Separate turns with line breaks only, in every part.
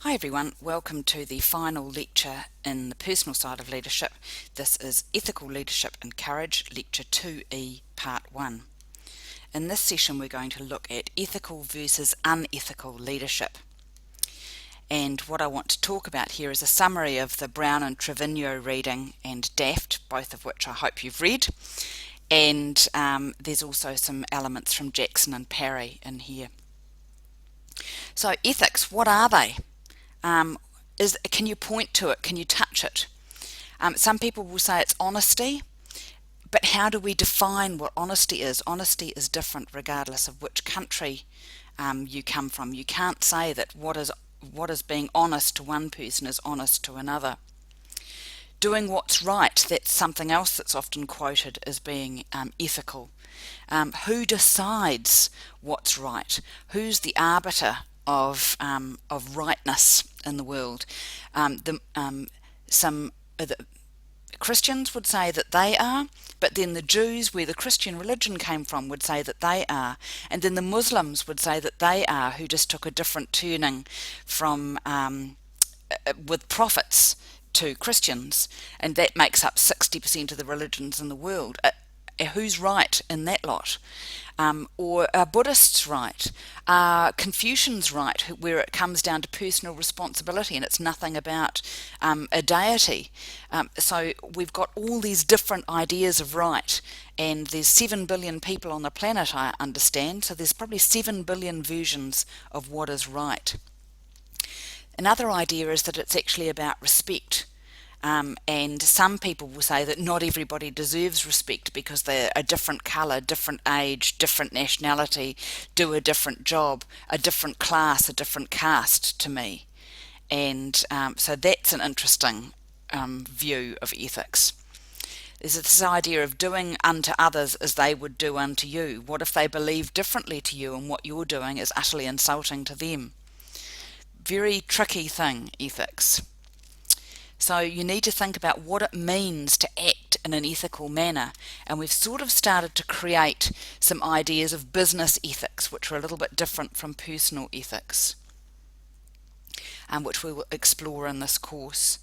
Hi everyone, welcome to the final lecture in the personal side of leadership. This is Ethical Leadership and Courage, Lecture 2E, Part 1. In this session we're going to look at ethical versus unethical leadership. And what I want to talk about here is a summary of the Brown and Trevino reading and Daft, both of which I hope you've read. And there's also some elements from Jackson and Parry in here. So ethics, what are they? Can you point to it? Can you touch it? Some people will say it's honesty, but how do we define what honesty is? Honesty is different regardless of which country you come from. You can't say that what is being honest to one person is honest to another. Doing what's right, that's something else that's often quoted as being ethical. Who decides what's right? Who's the arbiter of rightness in the world? Some of the Christians would say that they are, but then the Jews, where the Christian religion came from, would say that they are, and then the Muslims would say that they are, who just took a different turning from with prophets to Christians, and that makes up 60% of the religions in the world. Who's right in that lot? Or are Buddhists right? Are Confucians right, where it comes down to personal responsibility and it's nothing about a deity? So we've got all these different ideas of right, and there's 7 billion people on the planet, I understand, so there's probably 7 billion versions of what is right. Another idea is that it's actually about respect. And some people will say that not everybody deserves respect because they're a different colour, different age, different nationality, do a different job, a different class, a different caste to me. And so that's an interesting view of ethics. There's this idea of doing unto others as they would do unto you. What if they believe differently to you and what you're doing is utterly insulting to them? Very tricky thing, ethics. So you need to think about what it means to act in an ethical manner, and we've sort of started to create some ideas of business ethics which are a little bit different from personal ethics, which we will explore in this course.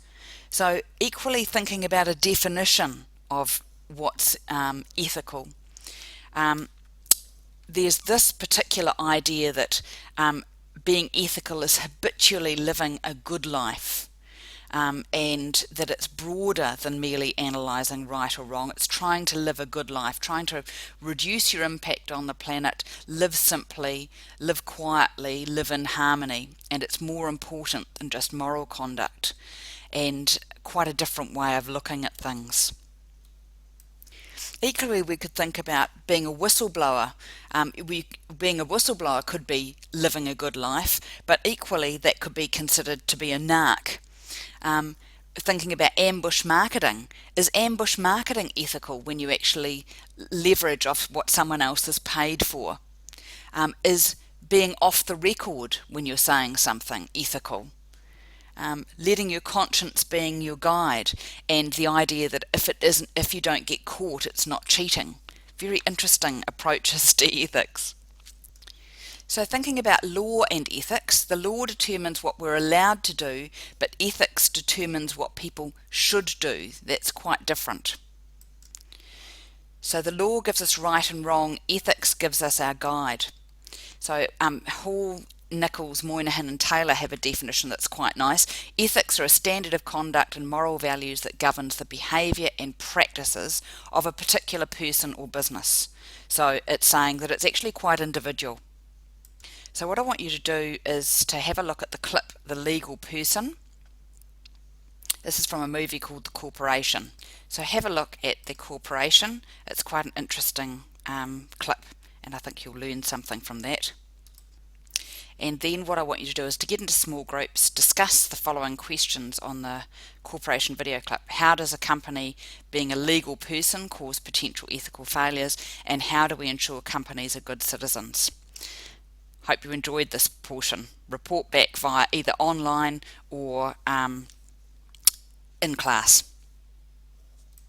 So equally thinking about a definition of what's ethical. There's this particular idea that being ethical is habitually living a good life. And that it's broader than merely analysing right or wrong. It's trying to live a good life, trying to reduce your impact on the planet, live simply, live quietly, live in harmony, and it's more important than just moral conduct, and quite a different way of looking at things. Equally, we could think about being a whistleblower. Being a whistleblower could be living a good life, but equally that could be considered to be a narc. Thinking about ambush marketing. Is ambush marketing ethical when you actually leverage off what someone else is paid for? Is being off the record when you're saying something ethical? Letting your conscience being your guide, and the idea that if you don't get caught, it's not cheating. Very interesting approaches to ethics. So thinking about law and ethics, the law determines what we're allowed to do, but ethics determines what people should do. That's quite different. So the law gives us right and wrong, ethics gives us our guide. So Hall, Nichols, Moynihan and Taylor have a definition that's quite nice. Ethics are a standard of conduct and moral values that governs the behaviour and practices of a particular person or business. So it's saying that it's actually quite individual. So what I want you to do is to have a look at the clip, The Legal Person. This is from a movie called The Corporation. So have a look at The Corporation. It's quite an interesting clip, and I think you'll learn something from that. And then what I want you to do is to get into small groups, discuss the following questions on the Corporation video clip. How does a company being a legal person cause potential ethical failures, and how do we ensure companies are good citizens? Hope you enjoyed this portion. Report back via either online or in class.